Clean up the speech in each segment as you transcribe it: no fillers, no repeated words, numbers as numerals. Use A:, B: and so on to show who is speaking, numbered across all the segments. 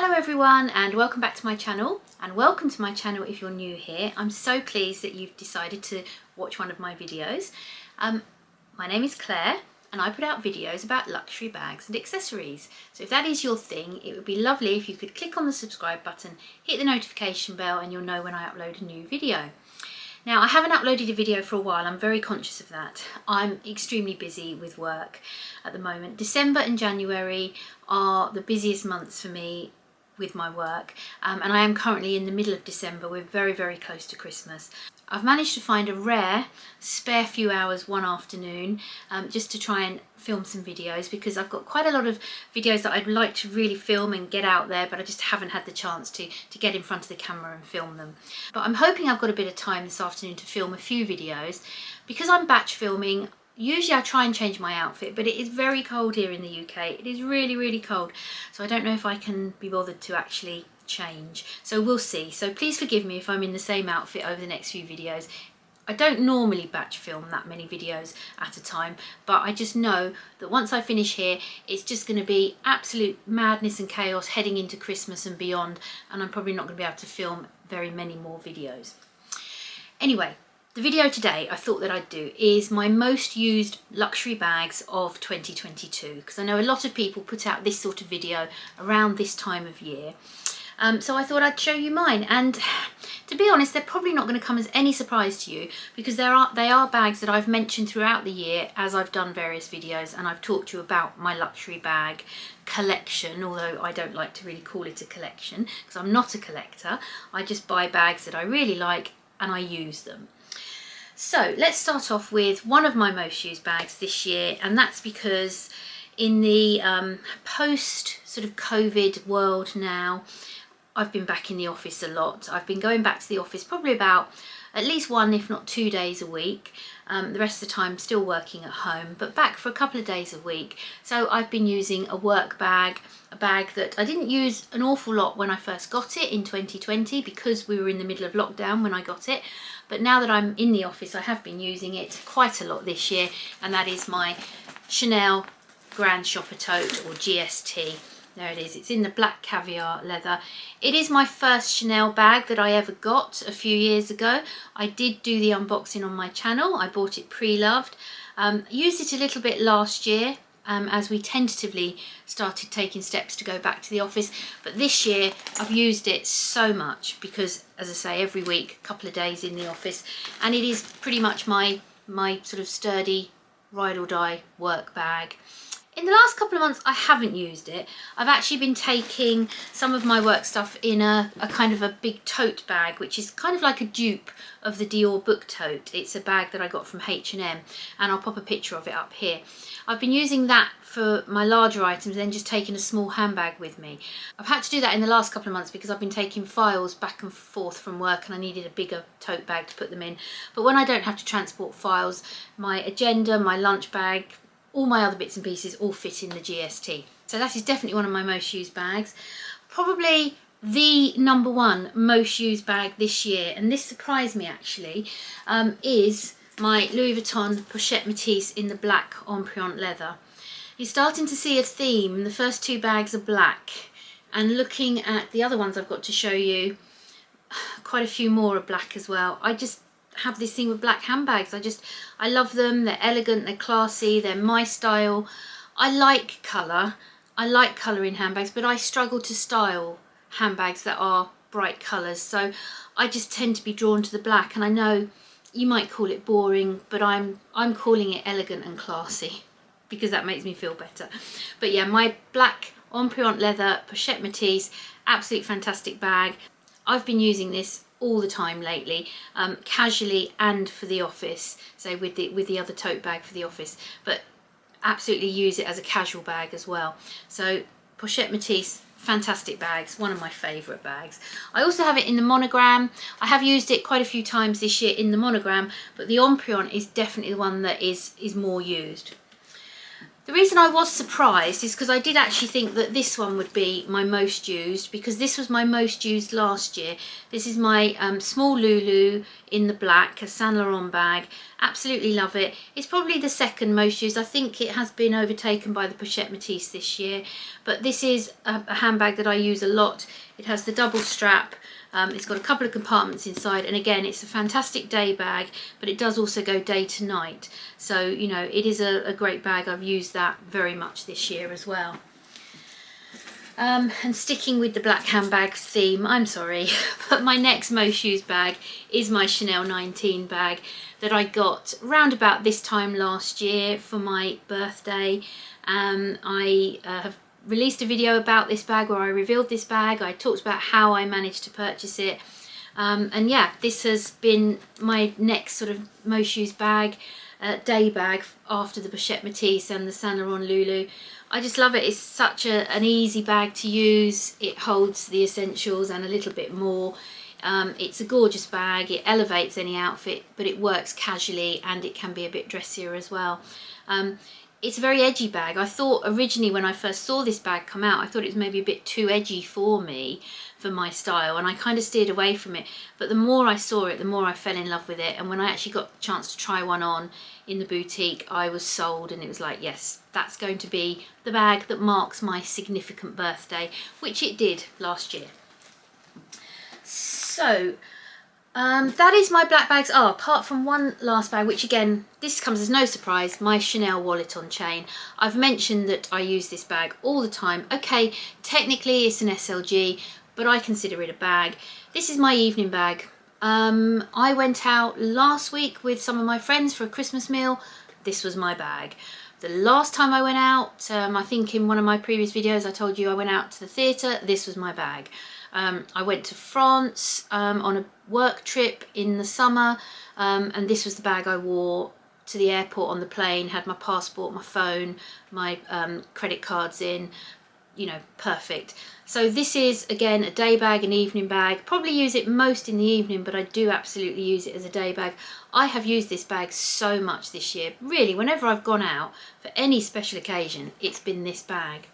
A: Hello everyone and welcome back to my channel, and welcome to my channel if you're new here. I'm so pleased that you've decided to watch one of my videos. My name is Claire and I put out videos about luxury bags and accessories. So if that is your thing, it would be lovely if you could click on the subscribe button, hit the notification bell, and you'll know when I upload a new video. Now, I haven't uploaded a video for a while. I'm very conscious of that. I'm extremely busy with work at the moment. December and January are the busiest months for me with my work, and I am currently in the middle of December. We're very, very close to Christmas. I've managed to find a rare spare few hours one afternoon just to try and film some videos, because I've got quite a lot of videos that I'd like to really film and get out there, but I just haven't had the chance to get in front of the camera and film them. But I'm hoping I've got a bit of time this afternoon to film a few videos. Because I'm batch filming, usually I try and change my outfit, but it is very cold here in the UK. It is really, really cold. So I don't know if I can be bothered to actually change. So we'll see. So please forgive me if I'm in the same outfit over the next few videos. I don't normally batch film that many videos at a time, but I just know that once I finish here, it's just going to be absolute madness and chaos heading into Christmas and beyond, and I'm probably not going to be able to film very many more videos. Anyway, the video today I thought that I'd do is my most used luxury bags of 2022, because I know a lot of people put out this sort of video around this time of year. So I thought I'd show you mine, and to be honest, they're probably not going to come as any surprise to you, because they are bags that I've mentioned throughout the year as I've done various videos, and I've talked to you about my luxury bag collection, although I don't like to really call it a collection because I'm not a collector. I just buy bags that I really like and I use them. So let's start off with one of my most used bags this year, and that's because in the post sort of COVID world now, I've been back in the office a lot. I've been going back to the office probably about at least 1 if not 2 days a week. The rest of the time still working at home, but back for a couple of days a week. So I've been using a work bag, a bag that I didn't use an awful lot when I first got it in 2020 because we were in the middle of lockdown when I got it. But now that I'm in the office, I have been using it quite a lot this year, and that is my Chanel Grand Shopper Tote, or GST. There it is. It's in the black caviar leather. It is my first Chanel bag that I ever got a few years ago. I did do the unboxing on my channel. I bought it pre-loved. Used it a little bit last year as we tentatively started taking steps to go back to the office. But this year I've used it so much because, as I say, every week, a couple of days in the office. And it is pretty much my sort of sturdy ride or die work bag. In the last couple of months, I haven't used it. I've actually been taking some of my work stuff in a kind of a big tote bag, which is kind of like a dupe of the Dior book tote. It's a bag that I got from H&M, and I'll pop a picture of it up here. I've been using that for my larger items, then just taking a small handbag with me. I've had to do that in the last couple of months because I've been taking files back and forth from work, and I needed a bigger tote bag to put them in. But when I don't have to transport files, my agenda, my lunch bag, all my other bits and pieces all fit in the GST. So that is definitely one of my most used bags. Probably the number one most used bag this year, and this surprised me actually, is my Louis Vuitton Pochette Métis in the black Empreinte leather. You're starting to see a theme. The first two bags are black, and looking at the other ones I've got to show you, quite a few more are black as well. I just have this thing with black handbags. I love them. They're elegant, they're classy, they're my style. I like colour. I like colour in handbags, but I struggle to style handbags that are bright colours. So I just tend to be drawn to the black, and I know you might call it boring, but I'm calling it elegant and classy because that makes me feel better. But yeah, my black Empreinte leather Pochette Métis, absolute fantastic bag. I've been using this all the time lately, casually and for the office, so with the other tote bag for the office, but absolutely use it as a casual bag as well. So Pochette Métis, fantastic bags, one of my favourite bags. I also have it in the monogram. I have used it quite a few times this year in the monogram, but the Empreinte is definitely the one that is more used. The reason I was surprised is because I did actually think that this one would be my most used, because this was my most used last year. This is my small Lulu in the black, a Saint Laurent bag. Absolutely love it. It's probably the second most used. I think it has been overtaken by the Pochette Métis this year, but this is a handbag that I use a lot. It has the double strap. It's got a couple of compartments inside, and again, it's a fantastic day bag, but it does also go day to night. So, you know, it is a great bag. I've used that very much this year as well. And sticking with the black handbag theme, I'm sorry, but my next most used bag is my Chanel 19 bag that I got round about this time last year for my birthday. I have released a video about this bag where I revealed this bag. I talked about how I managed to purchase it, and yeah, this has been my next sort of most used bag, day bag, after the Pochette Métis and the Saint Laurent Lulu. I just love it. It's such an easy bag to use. It holds the essentials and a little bit more. It's a gorgeous bag. It elevates any outfit, but it works casually and it can be a bit dressier as well. It's a very edgy bag. I thought originally when I first saw this bag come out, I thought it was maybe a bit too edgy for me, for my style, and I kind of steered away from it. But the more I saw it, the more I fell in love with it. And when I actually got the chance to try one on in the boutique, I was sold, and it was like, yes, that's going to be the bag that marks my significant birthday, which it did last year. So that is my black bags. Oh, apart from one last bag, which again, this comes as no surprise, my Chanel wallet on chain. I've mentioned that I use this bag all the time. Okay, technically it's an SLG, but I consider it a bag. This is my evening bag. I went out last week with some of my friends for a Christmas meal. This was my bag. The last time I went out, I think in one of my previous videos I told you I went out to the theatre. This was my bag. I went to France on a work trip in the summer, and this was the bag I wore to the airport on the plane. Had my passport, my phone, my credit cards in, you know, perfect. So this is again a day bag, an evening bag. Probably use it most in the evening, but I do absolutely use it as a day bag. I have used this bag so much this year. Really, whenever I've gone out for any special occasion, it's been this bag.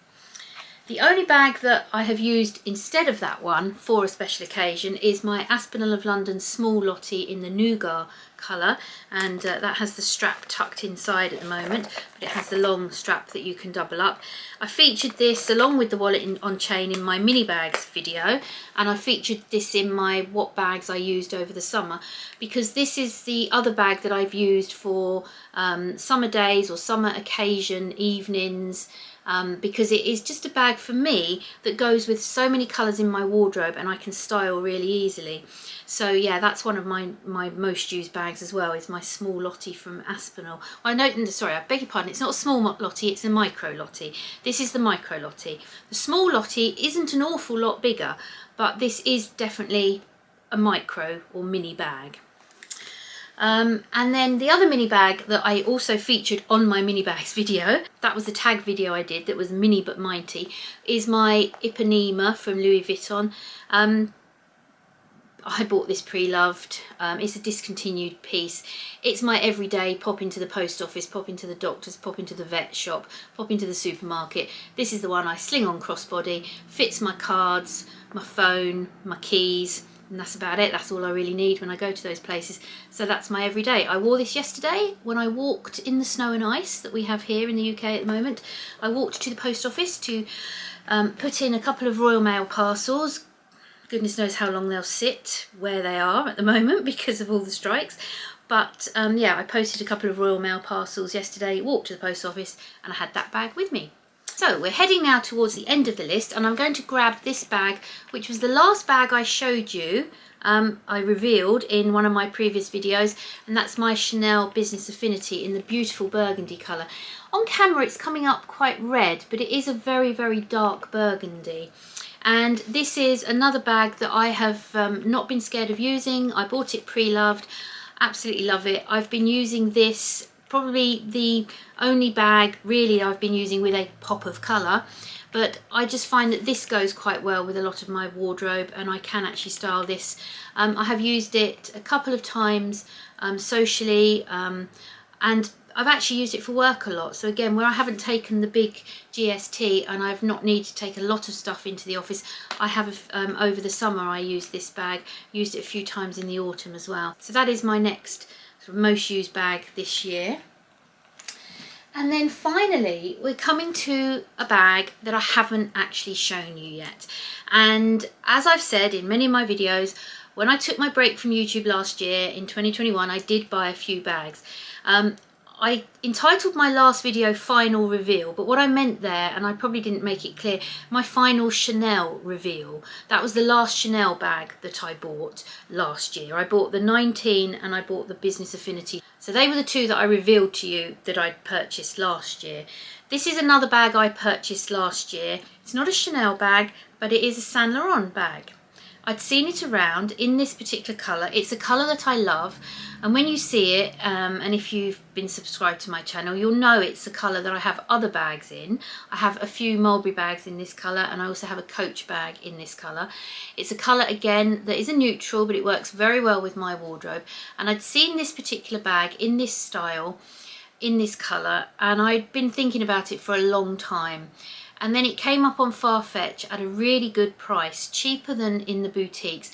A: The only bag that I have used instead of that one for a special occasion is my Aspinall of London Small Lottie in the Nougat colour, and that has the strap tucked inside at the moment, but it has the long strap that you can double up. I featured this along with the wallet on chain in my mini bags video, and I featured this in my what bags I used over the summer, because this is the other bag that I've used for summer days or summer occasion evenings. Because it is just a bag for me that goes with so many colours in my wardrobe, and I can style really easily. So yeah, that's one of my most used bags as well, is my Small Lottie from Aspinall. Sorry, I beg your pardon, it's not a small Lottie, it's a micro Lottie. This is the micro Lottie. The small Lottie isn't an awful lot bigger, but this is definitely a micro or mini bag. And then the other mini bag that I also featured on my mini bags video, that was the tag video I did that was mini but mighty, is my Ipanema from Louis Vuitton. I bought this pre-loved. It's a discontinued piece. It's my everyday pop into the post office, pop into the doctor's, pop into the vet shop, pop into the supermarket. This is the one I sling on crossbody, fits my cards, my phone, my keys, and that's about it. That's all I really need when I go to those places. So that's my everyday. I wore this yesterday when I walked in the snow and ice that we have here in the UK at the moment. I walked to the post office to put in a couple of Royal Mail parcels. Goodness knows how long they'll sit where they are at the moment because of all the strikes. But yeah, I posted a couple of Royal Mail parcels yesterday, walked to the post office, and I had that bag with me. So we're heading now towards the end of the list, and I'm going to grab this bag, which was the last bag I showed you, I revealed in one of my previous videos, and that's my Chanel Business Affinity in the beautiful burgundy colour. On camera it's coming up quite red, but it is a very, very dark burgundy. And this is another bag that I have not been scared of using. I bought it pre-loved, absolutely love it. I've been using this, probably the only bag really I've been using with a pop of colour, but I just find that this goes quite well with a lot of my wardrobe, and I can actually style this. I have used it a couple of times socially, and I've actually used it for work a lot. So again, where I haven't taken the big GST and I've not needed to take a lot of stuff into the office, I have over the summer I used this bag, used it a few times in the autumn as well. So that is my next sort of most used bag this year. And then finally, we're coming to a bag that I haven't actually shown you yet. And as I've said in many of my videos, when I took my break from YouTube last year in 2021, I did buy a few bags. I entitled my last video Final Reveal, but what I meant there, and I probably didn't make it clear, my final Chanel reveal. That was the last Chanel bag that I bought last year. I bought the 19 and I bought the Business Affinity. So they were the two that I revealed to you that I'd purchased last year. This is another bag I purchased last year. It's not a Chanel bag, but it is a Saint Laurent bag. I'd seen it around in this particular colour. It's a colour that I love, and when you see it, and if you've been subscribed to my channel, you'll know it's a colour that I have other bags in. I have a few Mulberry bags in this colour, and I also have a Coach bag in this colour. It's a colour, again, that is a neutral, but it works very well with my wardrobe. And I'd seen this particular bag in this style, in this colour, and I'd been thinking about it for a long time. And then it came up on Farfetch at a really good price, cheaper than in the boutiques.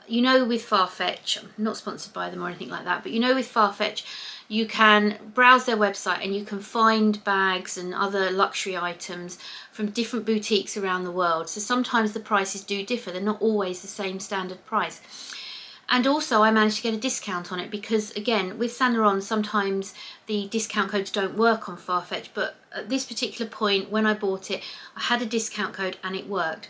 A: You know, with Farfetch, I'm not sponsored by them or anything like that, but you know, with Farfetch, you can browse their website and you can find bags and other luxury items from different boutiques around the world. So sometimes the prices do differ. They're not always the same standard price. And also I managed to get a discount on it because, again, with Saint Laurent, sometimes the discount codes don't work on Farfetch, but at this particular point when I bought it, I had a discount code and it worked.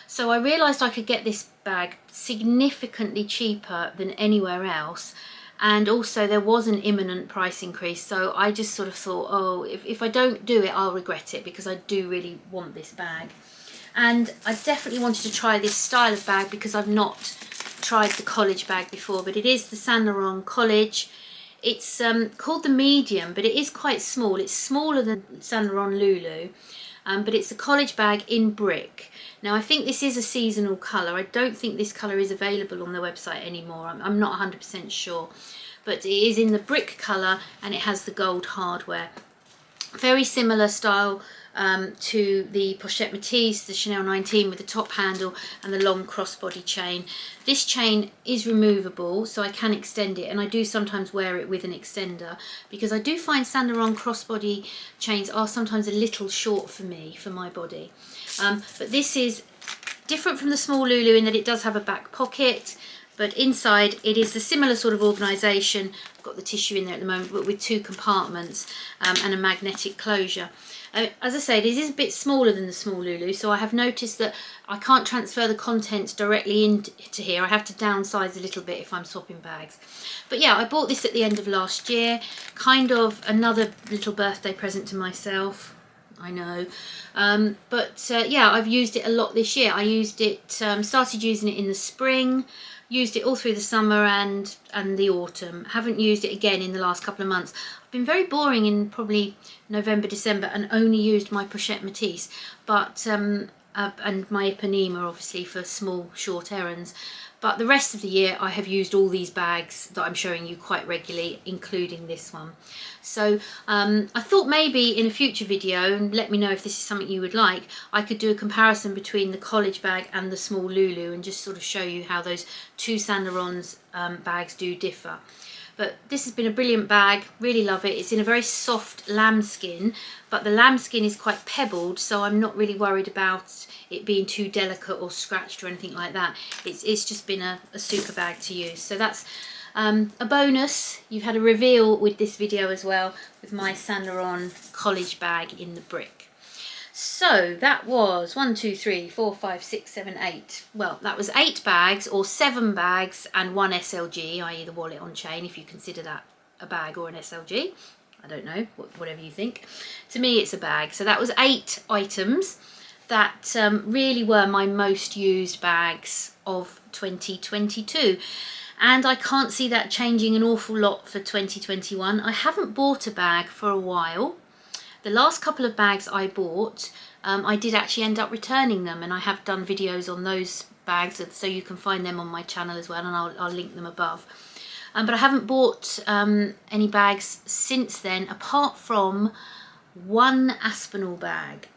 A: So I realised I could get this bag significantly cheaper than anywhere else, and also there was an imminent price increase. So I just sort of thought, oh, if I don't do it, I'll regret it, because I do really want this bag. And I definitely wanted to try this style of bag because I've not tried the college bag before, but it is the Saint Laurent College. It's called the medium, but it is quite small. It's smaller than Saint Laurent Lulu, but it's a college bag in brick. Now I think this is a seasonal colour. I don't think this colour is available on the website anymore. I'm not 100% sure, but it is in the brick colour and it has the gold hardware. Very similar style to the Pochette Métis, the Chanel 19, with the top handle and the long crossbody chain. This chain is removable, so I can extend it, and I do sometimes wear it with an extender because I do find Saint Laurent crossbody chains are sometimes a little short for me, for my body. But this is different from the small Lulu in that it does have a back pocket, but inside it is the similar sort of organisation. I've got the tissue in there at the moment, but with two compartments and a magnetic closure. As I say, this is a bit smaller than the small Lulu, so I have noticed that I can't transfer the contents directly into here. I have to downsize a little bit if I'm swapping bags. But yeah, I bought this at the end of last year, kind of another little birthday present to myself. I know, yeah, I've used it a lot this year. I used it, started using it in the spring, used it all through the summer and the autumn. Haven't used it again in the last couple of months. I've been very boring in probably November, December, and only used my Pochette Métis, but and my Ipanema obviously for small short errands. But the rest of the year I have used all these bags that I'm showing you quite regularly, including this one. So I thought maybe in a future video, and let me know if this is something you would like, I could do a comparison between the college bag and the small Lulu and just sort of show you how those two Saint Laurent's bags do differ. But this has been a brilliant bag, really love it. It's in a very soft lambskin, but the lambskin is quite pebbled, so I'm not really worried about it being too delicate or scratched or anything like that. It's just been a super bag to use. So that's a bonus. You've had a reveal with this video as well, with my Saint Laurent college bag in the brick. So that was 1, 2, 3, 4, 5, 6, 7, 8. Well, that was 8 bags, or 7 bags and 1 SLG, i.e. the wallet on chain, if you consider that a bag or an SLG. I don't know, whatever you think. To me, it's a bag. So that was 8 items that really were my most used bags of 2022. And I can't see that changing an awful lot for 2021. I haven't bought a bag for a while. The last couple of bags I bought, I did actually end up returning them, and I have done videos on those bags, so you can find them on my channel as well, and I'll link them above. but I haven't bought any bags since then, apart from one Aspinall bag,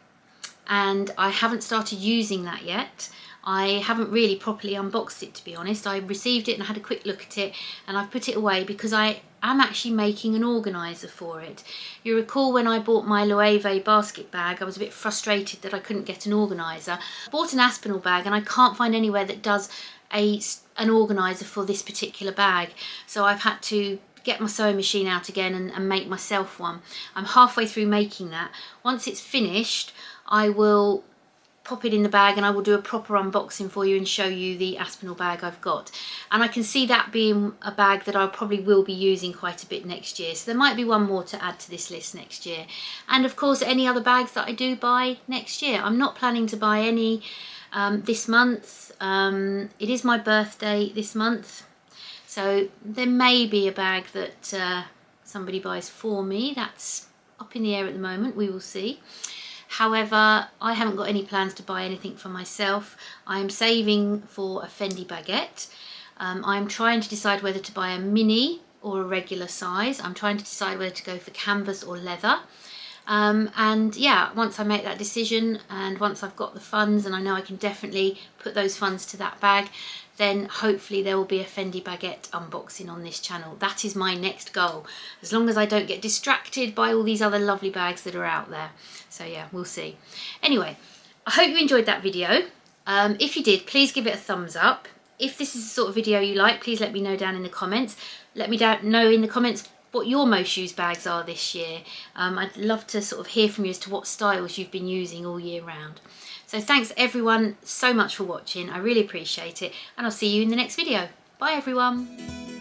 A: and I haven't started using that yet. I haven't really properly unboxed it, to be honest. I received it and I had a quick look at it, and I've put it away because I am actually making an organiser for it. You recall when I bought my Loewe basket bag, I was a bit frustrated that I couldn't get an organiser. I bought an Aspinall bag and I can't find anywhere that does an organiser for this particular bag, so I've had to get my sewing machine out again and make myself one. I'm halfway through making that. Once it's finished, I will pop it in the bag and I will do a proper unboxing for you and show you the Aspinall bag I've got. And I can see that being a bag that I probably will be using quite a bit next year. So there might be one more to add to this list next year. And of course, any other bags that I do buy next year. I'm not planning to buy any this month. It is my birthday this month, so there may be a bag that somebody buys for me. That's up in the air at the moment, we will see. However, I haven't got any plans to buy anything for myself. I am saving for a Fendi baguette. I'm trying to decide whether to buy a mini or a regular size. I'm trying to decide whether to go for canvas or leather. And yeah, once I make that decision and once I've got the funds and I know I can definitely put those funds to that bag, then hopefully there will be a Fendi baguette unboxing on this channel. That is my next goal, as long as I don't get distracted by all these other lovely bags that are out there. So yeah, we'll see. Anyway, I hope you enjoyed that video. If you did, please give it a thumbs up. If this is the sort of video you like, please let me know down in the comments. Let me know in the comments what your most used bags are this year. I'd love to sort of hear from you as to what styles you've been using all year round. So thanks everyone so much for watching. I really appreciate it, and I'll see you in the next video. Bye everyone.